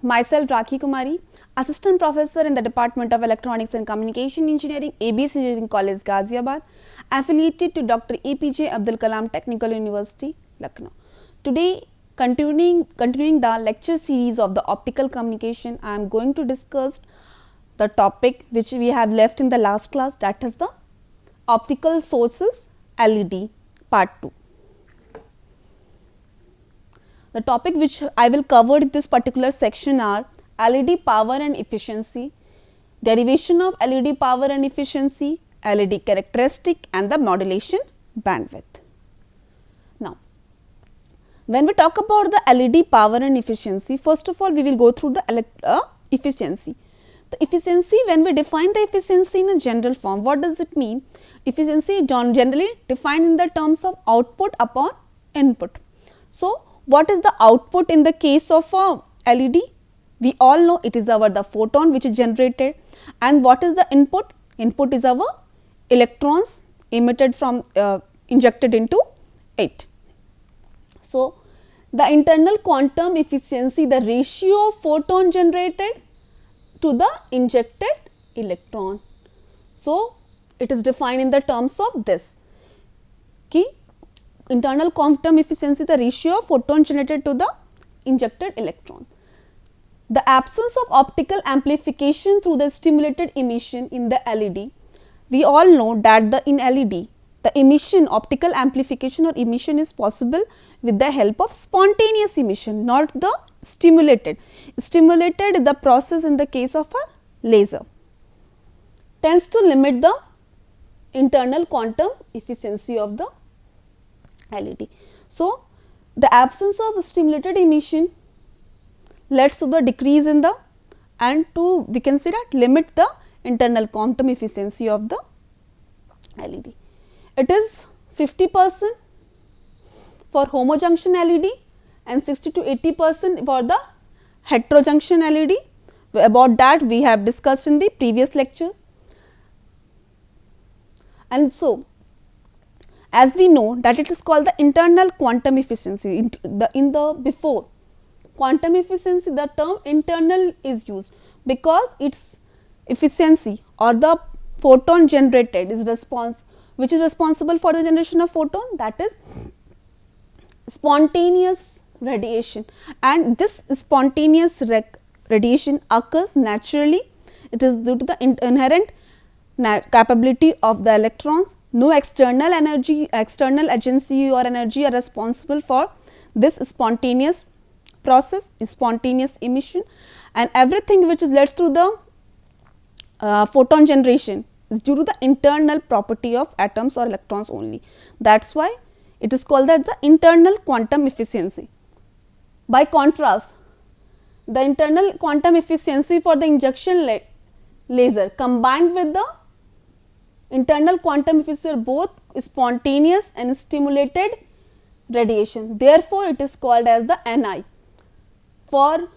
Myself Rakhi Kumari, Assistant Professor in the Department of Electronics and Communication Engineering, ABC Engineering College, Ghaziabad, affiliated to Dr. APJ Abdul Kalam Technical University, Lucknow. Today, continuing the lecture series of the optical communication, I am going to discuss the topic which we have left in the last class, that is the optical sources LED part 2. The topic which I will cover in this particular section are LED power and efficiency, derivation of LED power and efficiency, LED characteristic and the modulation bandwidth. Now, when we talk about the LED power and efficiency, first of all we will go through the efficiency. The efficiency, when we define the efficiency in a general form, what does it mean? Efficiency generally defined in the terms of output upon input. So, what is the output in the case of a LED? We all know it is the photon which is generated, and what is the input? Input is our electrons emitted from injected into it. So, the internal quantum efficiency, the ratio of photon generated to the injected electron. So, it is defined in the terms of this. Internal quantum efficiency, the ratio of photon generated to the injected electron. The absence of optical amplification through the stimulated emission in the LED. We all know that in LED, the emission, optical amplification or emission is possible with the help of spontaneous emission, not the stimulated. Stimulated, the process in the case of a laser tends to limit the internal quantum efficiency of the LED. So, the absence of stimulated emission leads to the decrease in the we can say that limit the internal quantum efficiency of the LED. It is 50% for homojunction LED and 60 to 80% for the heterojunction LED. About that we have discussed in the previous lecture. And so, as we know that it is called the internal quantum efficiency. In the before quantum efficiency, the term internal is used because its efficiency or the photon generated is which is responsible for the generation of photon, that is spontaneous radiation, and this spontaneous radiation occurs naturally. It is due to the inherent capability of the electrons. No external agency or energy are responsible for this spontaneous process, spontaneous emission, and everything which leads to the photon generation is due to the internal property of atoms or electrons only. That is why it is called that the internal quantum efficiency. By contrast, the internal quantum efficiency for the injection laser combined with the internal quantum efficiency are both spontaneous and stimulated radiation. Therefore, it is called as the Ni. For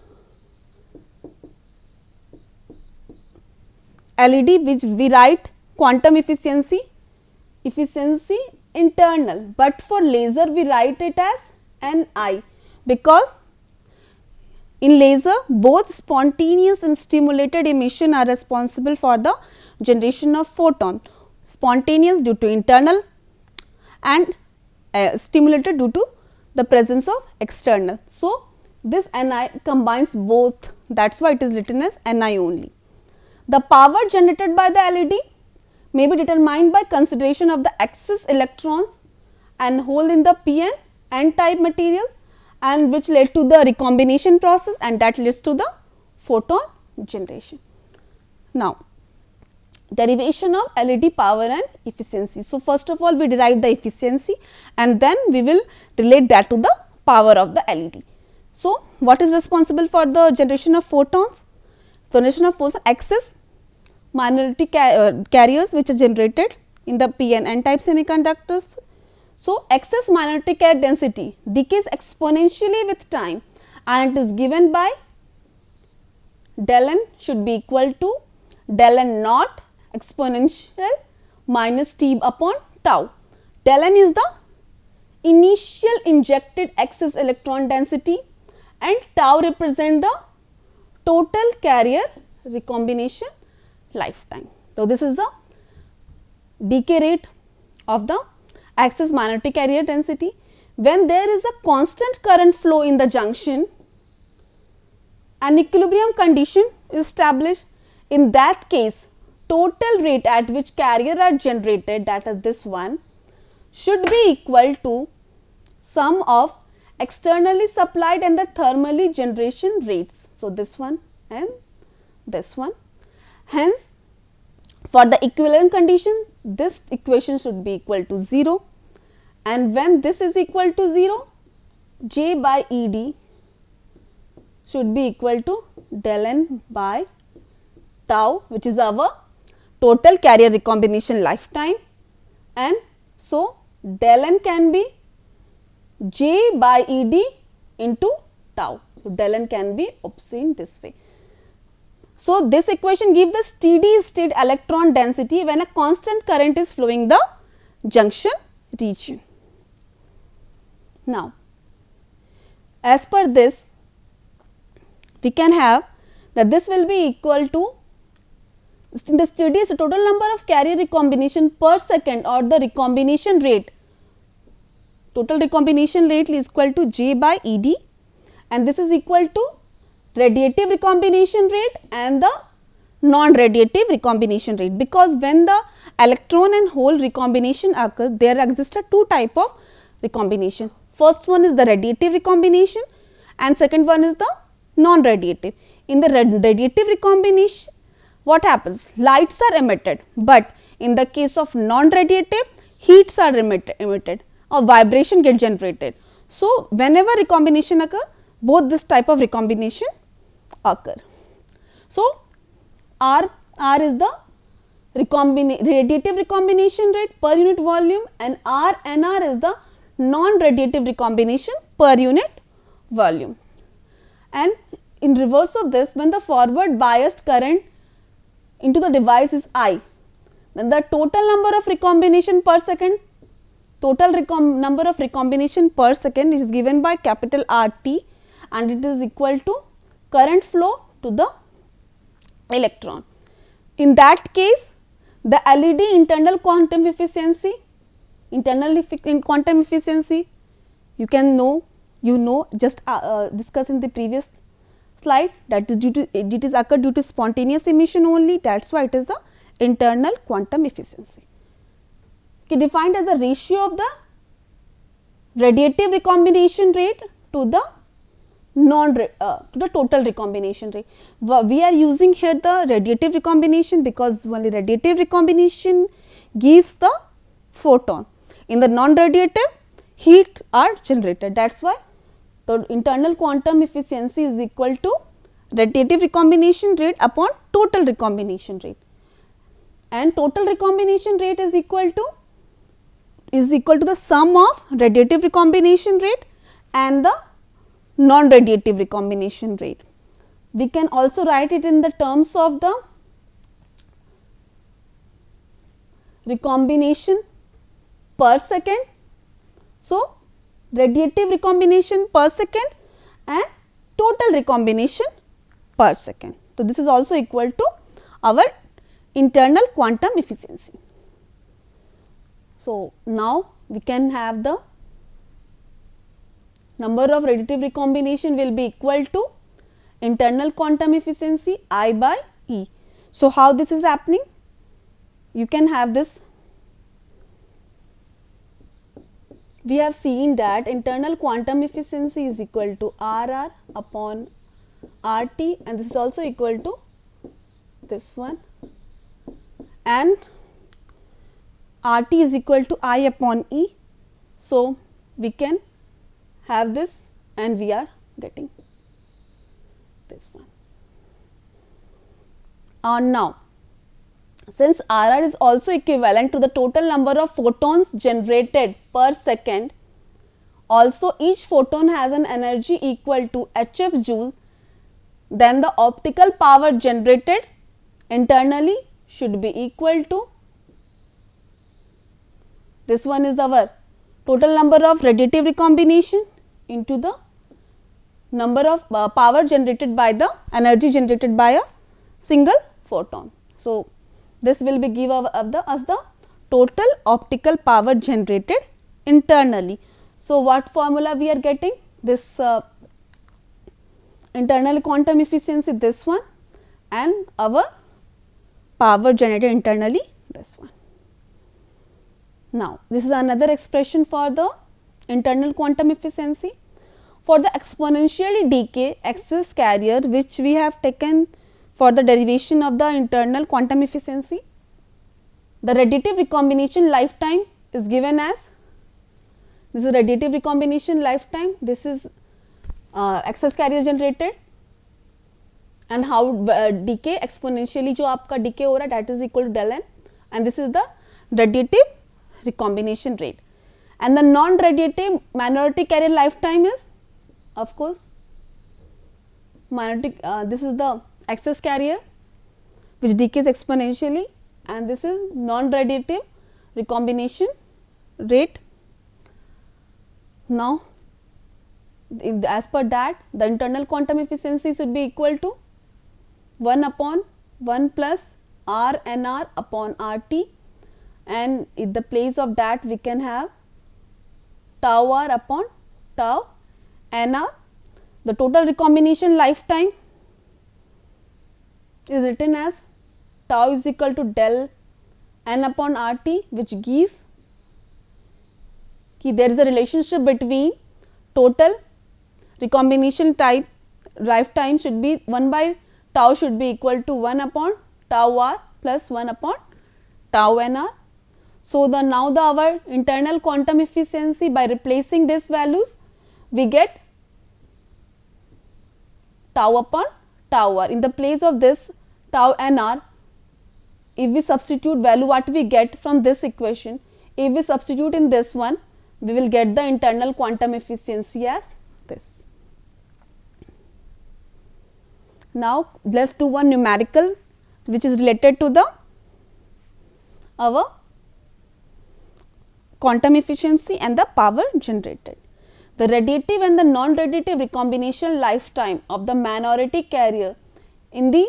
LED, which we write quantum efficiency internal, but for laser we write it as Ni, because in laser both spontaneous and stimulated emission are responsible for the generation of photon. Spontaneous due to internal and stimulated due to the presence of external. So, this Ni combines both, that is why it is written as Ni only. The power generated by the LED may be determined by consideration of the excess electrons and hole in the p-n n-type material, and which led to the recombination process, and that leads to the photon generation. Now, derivation of LED power and efficiency. So, first of all we derive the efficiency and then we will relate that to the power of the LED. So, what is responsible for the generation of photons? Generation of photons, excess minority carriers which are generated in the p-n n-type semiconductors. So, excess minority carrier density decays exponentially with time, and it is given by del n should be equal to del n naught exponential minus t upon tau. Del n is the initial injected excess electron density and tau represent the total carrier recombination lifetime. So, this is the decay rate of the excess magnetic carrier density. When there is a constant current flow in the junction, an equilibrium condition is established. In that case, total rate at which carrier are generated, that is this one, should be equal to sum of externally supplied and the thermally generation rates. So, this one and this one. Hence, for the equivalent condition, this equation should be equal to 0, and when this is equal to 0, J by Ed should be equal to del n by tau, which is our total carrier recombination lifetime, and so del n can be J by Ed into tau. So, del n can be obtained this way. So, this equation gives the steady state electron density when a constant current is flowing the junction region. Now, as per this, we can have that this will be equal to the steady state total number of carrier recombination per second, or the recombination rate. Total recombination rate is equal to J by Ed, and this is equal to radiative recombination rate and the non-radiative recombination rate, because when the electron and hole recombination occurs, there exists a two type of recombination. First one is the radiative recombination and second one is the non-radiative. In the radiative recombination, what happens? Lights are emitted, but in the case of non-radiative, heats are emitted or vibration get generated. So, whenever recombination occur, both this type of recombination occur. So, R is the radiative recombination rate per unit volume, and NR is the non-radiative recombination per unit volume. And in reverse of this, when the forward biased current into the device is I, then the total number of recombination per second, number of recombination per second is given by capital RT, and it is equal to current flow to the electron. In that case, the LED internal quantum efficiency, quantum efficiency, you know just discussed in the previous slide, that is it is occurred due to spontaneous emission only. That is why it is the internal quantum efficiency. Okay, defined as the ratio of the radiative recombination rate to the to the total recombination rate. We are using here the radiative recombination because only radiative recombination gives the photon. In the non-radiative, heat are generated. That is why the internal quantum efficiency is equal to radiative recombination rate upon total recombination rate, and total recombination rate is equal to the sum of radiative recombination rate and the non-radiative recombination rate. We can also write it in the terms of the recombination per second. So, radiative recombination per second and total recombination per second. So, this is also equal to our internal quantum efficiency. So, now we can have the number of radiative recombination will be equal to internal quantum efficiency I by E. So, how this is happening? You can have this. We have seen that internal quantum efficiency is equal to RR upon RT, and this is also equal to this one, and RT is equal to I upon E. So, we can have this and we are getting this one. Now, since RR is also equivalent to the total number of photons generated per second, also each photon has an energy equal to HF joule, then the optical power generated internally should be equal to, this one is our total number of radiative recombination into the number of power generated by the energy generated by a single photon. So, this will be give us the total optical power generated internally. So, what formula we are getting? This internal quantum efficiency, this one, and our power generated internally, this one. Now, this is another expression for the internal quantum efficiency. For the exponentially decay excess carrier which we have taken for the derivation of the internal quantum efficiency, the radiative recombination lifetime is given as, this is radiative recombination lifetime, this is excess carrier generated, and how decay exponentially जो आपका decay हो रहा है, that is equal to del n, and this is the radiative recombination rate. And the non-radiative minority carrier lifetime is, of course, minority, this is the excess carrier which decays exponentially, and this is non-radiative recombination rate. Now, as per that, the internal quantum efficiency should be equal to 1 upon 1 plus r n r upon r t, and in the place of that we can have tau r upon tau n r. The total recombination lifetime is written as tau is equal to del n upon r t, which gives कि there is a relationship between total recombination type lifetime should be 1 by tau should be equal to 1 upon tau r plus 1 upon tau n r. So, now our internal quantum efficiency, by replacing these values we get tau upon tau r. In the place of this tau n r, if we substitute value, what we get from this equation, if we substitute in this one, we will get the internal quantum efficiency as this. Now, let us do one numerical which is related to the our quantum efficiency and the power generated. The radiative and the non-radiative recombination lifetime of the minority carrier in the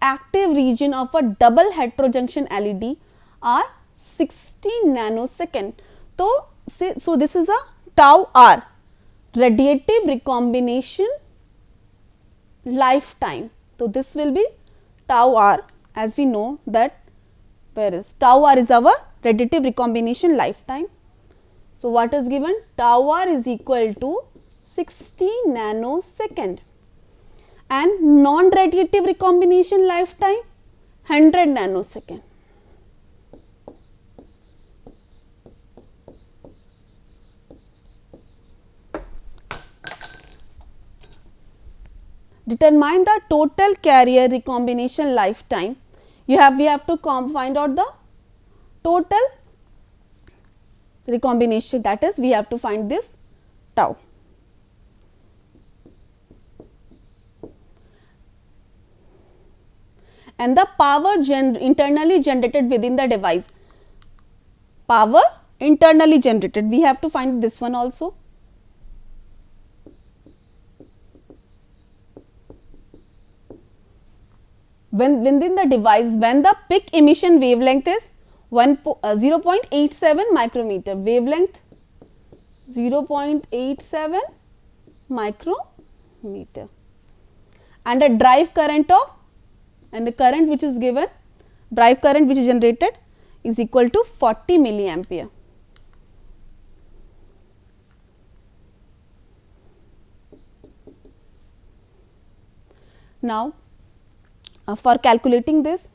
active region of a double heterojunction LED are 60 nanosecond. So, this is a tau r, radiative recombination lifetime. So, this will be tau r, as we know that where is tau r is our radiative recombination lifetime. So, what is given? Tau r is equal to 60 nanosecond, and non-radiative recombination lifetime 100 nanosecond. Determine the total carrier recombination lifetime. We have to find out the total recombination, that is we have to find this tau. And the power internally generated within the device. Power internally generated, we have to find this one also. When within the device, when the peak emission wavelength is 0.87 micrometer, wavelength 0.87 micrometer, and a drive current of, and the current which is given, drive current which is generated is equal to 40 milliampere. Now, for calculating this,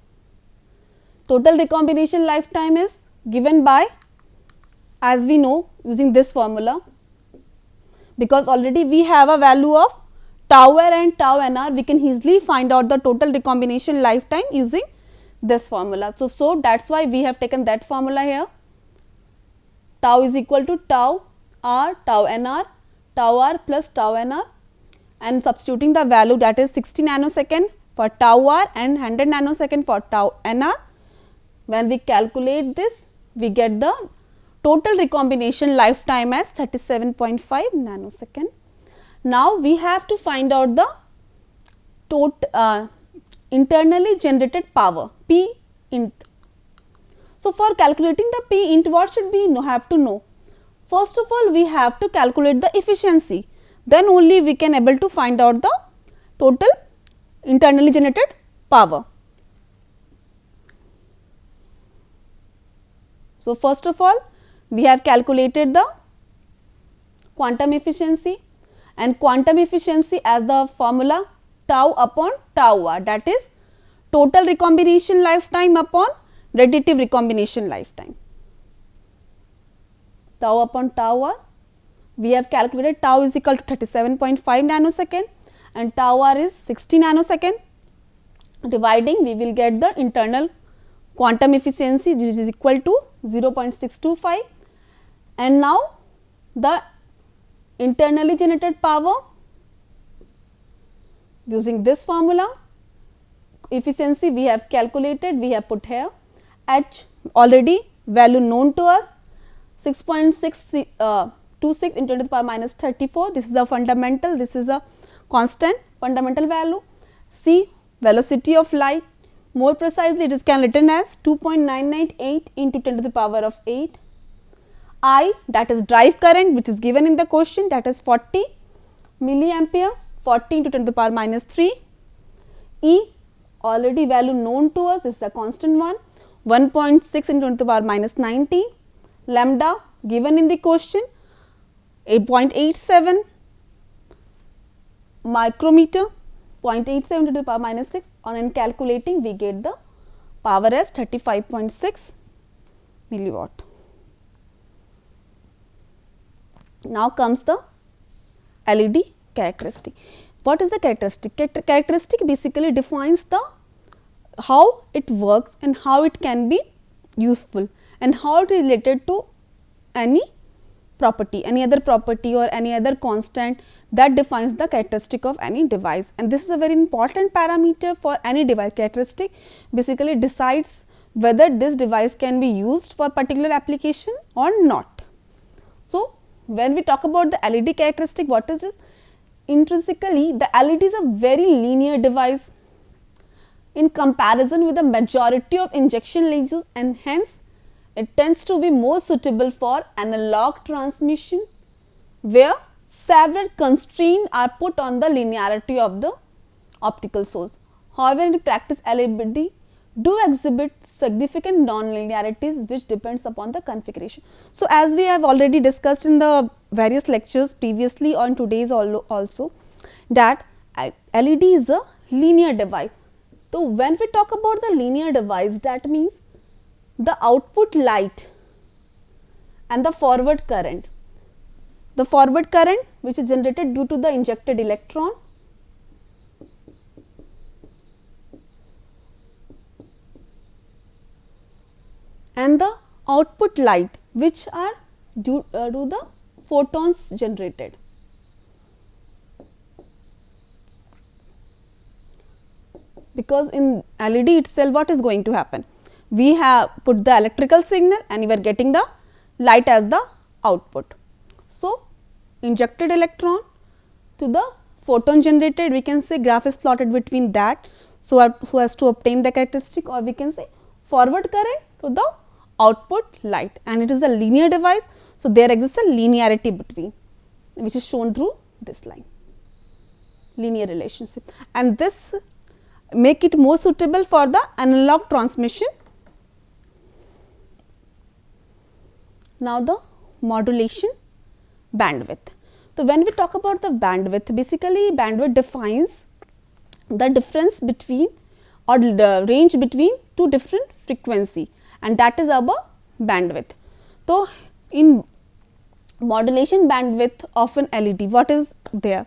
total recombination lifetime is given by, as we know, using this formula, because already we have a value of tau r and tau n r, we can easily find out the total recombination lifetime using this formula. So that is why we have taken that formula here. Tau is equal to tau r plus tau n r, and substituting the value, that is 60 nanosecond for tau r and 100 nanosecond for tau n r. When we calculate this, we get the total recombination lifetime as 37.5 nanosecond. Now we have to find out the internally generated power, P int. So for calculating the P int, what should we have to know? First of all, we have to calculate the efficiency, then only we can able to find out the total internally generated power. So first of all, we have calculated the quantum efficiency, and quantum efficiency as the formula tau upon tau r, that is total recombination lifetime upon radiative recombination lifetime. Tau upon tau r, we have calculated tau is equal to 37.5 nanosecond and tau r is 60 nanosecond. Dividing, we will get the internal quantum efficiency, which is equal to 0.625, and now the internally generated power using this formula. Efficiency we have calculated, we have put here. H already value known to us, 6.626 into 10 to the power minus 34. This is a fundamental, this is a constant fundamental value. C velocity of light, more precisely it is can written as 2.998 into 10 to the power of 8. I, that is drive current, which is given in the question, that is 40 milliampere, 40 into 10 to the power minus 3. E, already value known to us, this is a constant one, 1.6 into 10 to the power minus 90. Lambda given in the question, 8.87 micrometer, 0.87 to the power minus 6. On calculating, we get the power as 35.6 milliwatt. Now comes the LED characteristic. What is the characteristic? Characteristic basically defines the how it works and how it can be useful and how it is related to any property, any other property or any other constant that defines the characteristic of any device. And this is a very important parameter for any device. Characteristic basically decides whether this device can be used for particular application or not. So when we talk about the LED characteristic, what is this? Intrinsically, the LED is a very linear device in comparison with the majority of injection lasers, and hence it tends to be more suitable for analog transmission, where several constraints are put on the linearity of the optical source. However, in practice, LED do exhibit significant non-linearities which depends upon the configuration. So as we have already discussed in the various lectures previously on today's also, that LED is a linear device. So when we talk about the linear device, that means the output light and the forward current. The forward current which is generated due to the injected electron, and the output light which are due to the photons generated. Because in LED itself, what is going to happen? We have put the electrical signal and we are getting the light as the output. So injected electron to the photon generated, we can say graph is plotted between that, so as to obtain the characteristic, or we can say forward current to the output light, and it is a linear device. So there exists a linearity between, which is shown through this line, linear relationship, and this make it more suitable for the analog transmission. Now the modulation bandwidth. So when we talk about the bandwidth, basically bandwidth defines the difference between or the range between two different frequency, and that is our bandwidth. So in modulation bandwidth of an LED, what is there?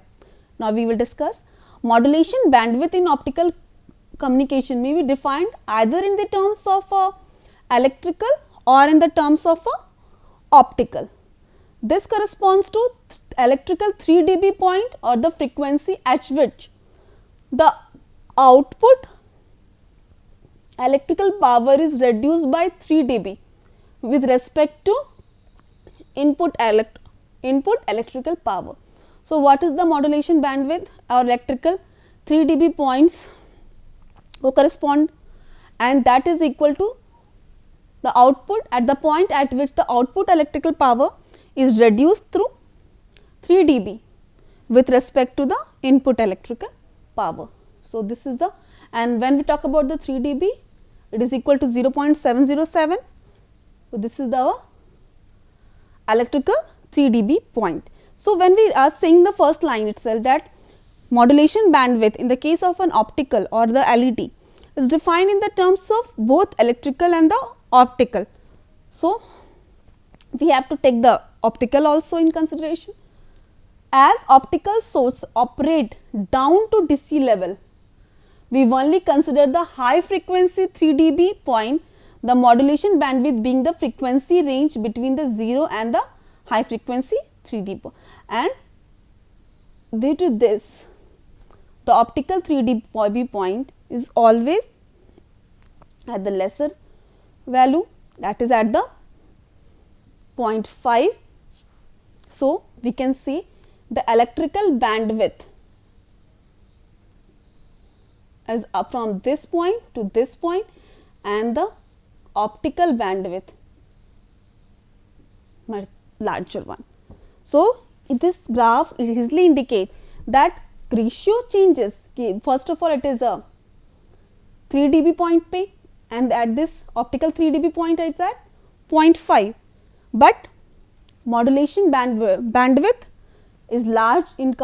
Now we will discuss. Modulation bandwidth in optical communication may be defined either in the terms of electrical or in the terms of optical. This corresponds to electrical 3 dB point or the frequency at which the output electrical power is reduced by 3 dB with respect to input electrical power. So what is the modulation bandwidth? Our electrical 3 dB points will correspond, and that is equal to the output at the point at which the output electrical power is reduced through 3 dB with respect to the input electrical power. So this is the, and when we talk about the 3 dB, it is equal to 0.707. So this is the electrical 3 dB point. So when we are saying the first line itself, that modulation bandwidth in the case of an optical or the LED is defined in the terms of both electrical and the optical. So we have to take the optical also in consideration. As optical source operate down to DC level, we only consider the high frequency 3 dB point, the modulation bandwidth being the frequency range between the 0 and the high frequency 3 dB, and due to this the optical 3 dB point is always at the lesser value, that is at the 0.5. So we can see the electrical bandwidth as from this point to this point, and the optical bandwidth larger one. So in this graph it easily indicate that ratio changes. First of all, it is a 3 dB point पे, and at this optical 3 dB point it is at 0.5, but modulation bandwidth is large in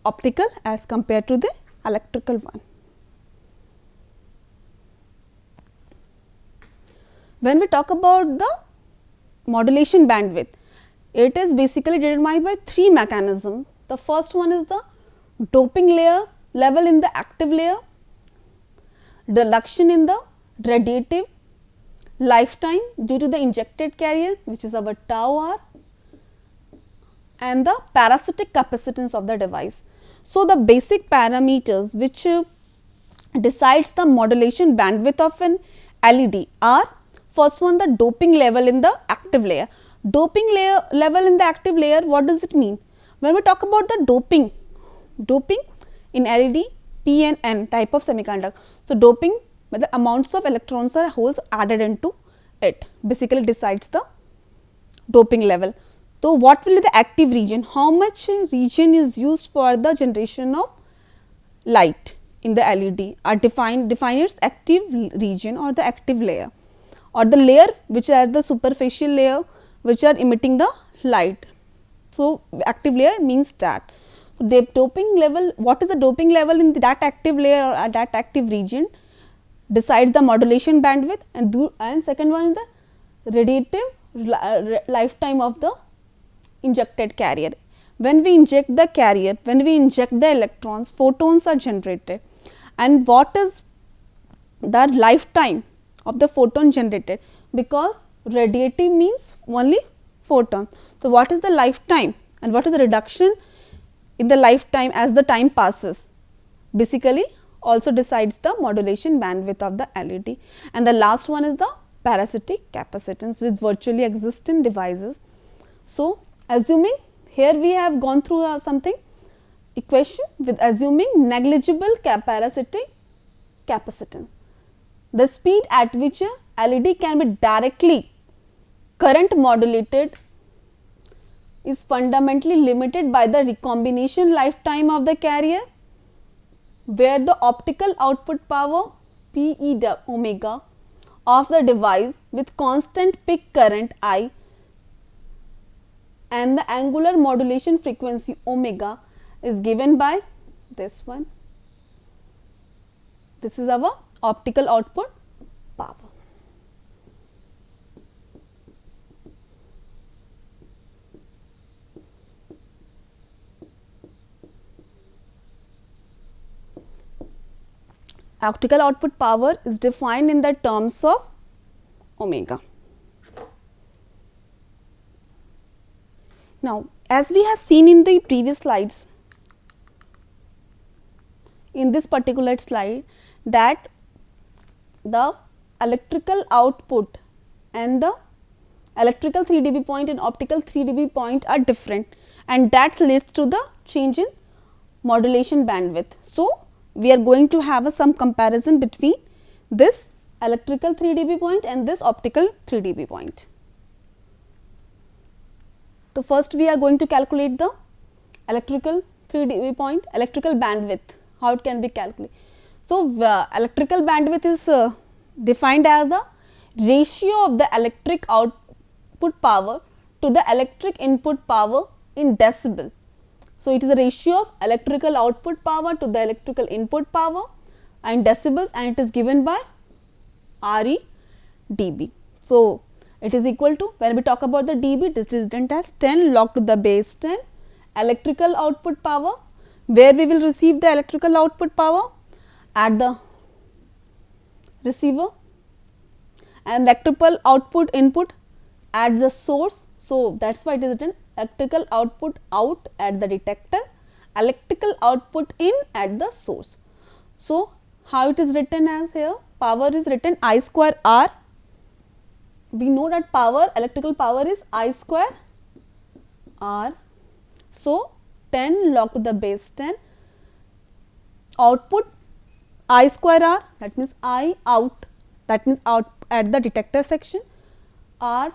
optical as compared to the electrical one. When we talk about the modulation bandwidth, it is basically determined by three mechanisms. The first one is the doping layer level in the active layer, reduction in the radiative lifetime due to the injected carrier, which is our tau r, and the parasitic capacitance of the device. So the basic parameters which decides the modulation bandwidth of an LED are: first one, the doping level in the active layer. Doping layer level in the active layer, what does it mean? When we talk about the doping in LED, P and N type of semiconductor. So doping, the amounts of electrons or holes added into it basically decides the doping level. So what will be the active region? How much region is used for the generation of light in the LED are defined its active region or the active layer, or the layer which are the superficial layer which are emitting the light. So active layer means that. So doping level, what is the doping level in that active layer or that active region decides the modulation bandwidth, and second one is the radiative lifetime of the injected carrier. When we inject the carrier, when we inject the electrons, photons are generated, and what is the lifetime of the photon generated, because radiative means only photon. So what is the lifetime and what is the reduction in the lifetime as the time passes, basically also decides the modulation bandwidth of the LED. And the last one is the parasitic capacitance, which virtually exists in devices. So assuming, here we have gone through something equation with assuming negligible parasitic capacitance. The speed at which a LED can be directly current modulated is fundamentally limited by the recombination lifetime of the carrier, where the optical output power P e omega of the device with constant peak current I and the angular modulation frequency omega is given by this one. This is our optical output power. Optical output power is defined in the terms of omega. Now, as we have seen in the previous slides, in this particular slide, that the electrical output and the electrical 3 dB point and optical 3 dB point are different, and that leads to the change in modulation bandwidth. So, we are going to have some comparison between this electrical 3 dB point and this optical 3 dB point. So, first we are going to calculate the electrical 3 dB point, electrical bandwidth, how it can be calculated. So, electrical bandwidth is defined as the ratio of the electric output power to the electric input power in decibel. So, it is a ratio of electrical output power to the electrical input power in decibels, and it is given by RE dB. So, it is equal to, when we talk about the dB, this is written as 10 log to the base 10 electrical output power, where we will receive the electrical output power at the receiver and electrical output input at the source. So, that is why it is written electrical output out at the detector, electrical output in at the source. So, how it is written as here? Power is written I square R. We know that power, electrical power is I square R. So, 10 log to the base 10 output I square R, that means I out, that means out at the detector section, R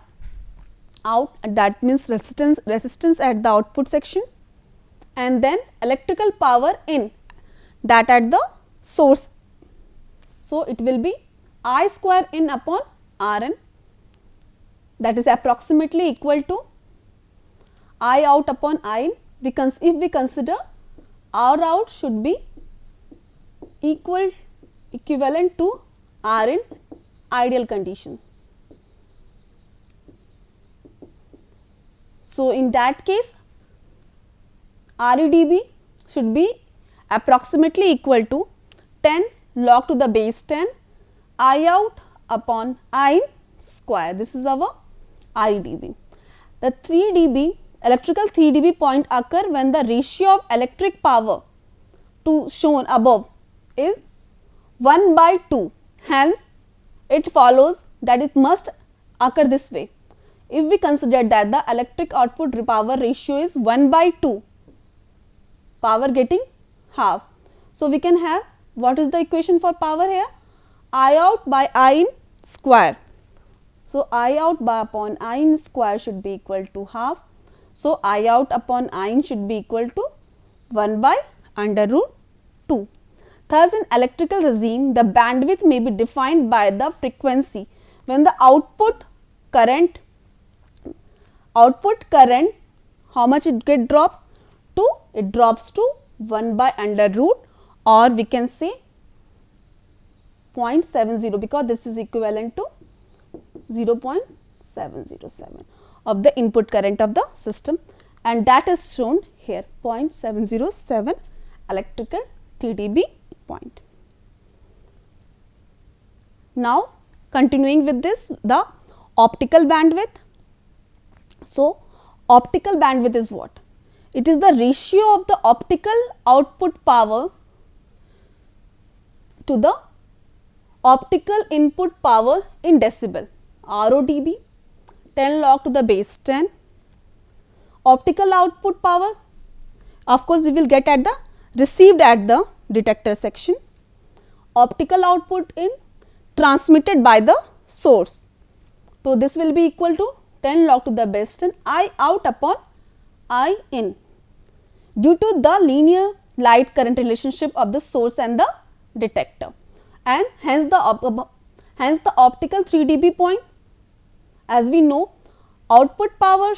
out, that means resistance at the output section, and then electrical power in, that at the source. So, it will be I square in upon R n, that is approximately equal to I out upon I in. If we consider R out should be equivalent to R in ideal condition. So, in that case REdB should be approximately equal to 10 log to the base 10 I out upon I in square. This is our REdB. The 3 dB electrical 3 dB point occur when the ratio of electric power to shown above is 1 by 2. Hence, it follows that it must occur this way. If we consider that the electric output power ratio is 1 by 2, power getting half. So, we can have, what is the equation for power here? I out by I in square. So, I out by upon I in square should be equal to half. So, I out upon I in should be equal to 1 by under root 2. Thus, in electrical regime, the bandwidth may be defined by the frequency when the output current, how much it drops to? It drops to 1 by under root, or we can say 0.70, because this is equivalent to 0.707 of the input current of the system, and that is shown here 0.707 electrical 3 dB point. Now, continuing with this, the optical bandwidth. So, optical bandwidth is what? It is the ratio of the optical output power to the optical input power in decibel, ROdB, 10 log to the base 10. Optical output power, of course, we will get at the received at the detector section, optical output in transmitted by the source. So, this will be equal to 10 log to the base 10 I out upon I in, due to the linear light current relationship of the source and the detector, and hence the optical 3 dB point, as we know, output power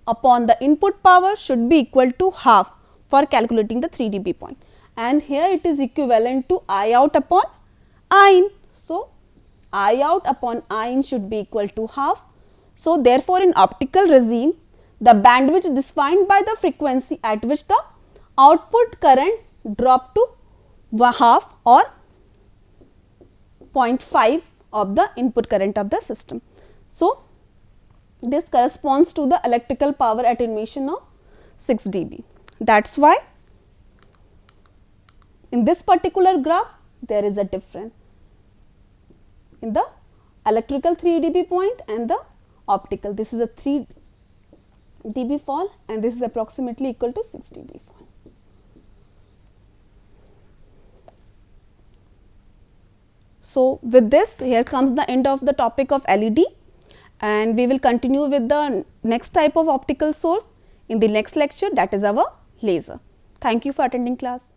upon the input power should be equal to half for calculating the 3 dB point, and here it is equivalent to I out upon I in. So, I out upon I in should be equal to half. So, therefore, in optical regime, the bandwidth is defined by the frequency at which the output current drop to half or 0.5 of the input current of the system. So, this corresponds to the electrical power attenuation of 6 dB. That is why in this particular graph there is a difference in the electrical 3 dB point and the optical. This is a 3 dB fall and this is approximately equal to 6 dB fall. So, with this, here comes the end of the topic of LED, and we will continue with the next type of optical source in the next lecture, that is our laser. Thank you for attending class.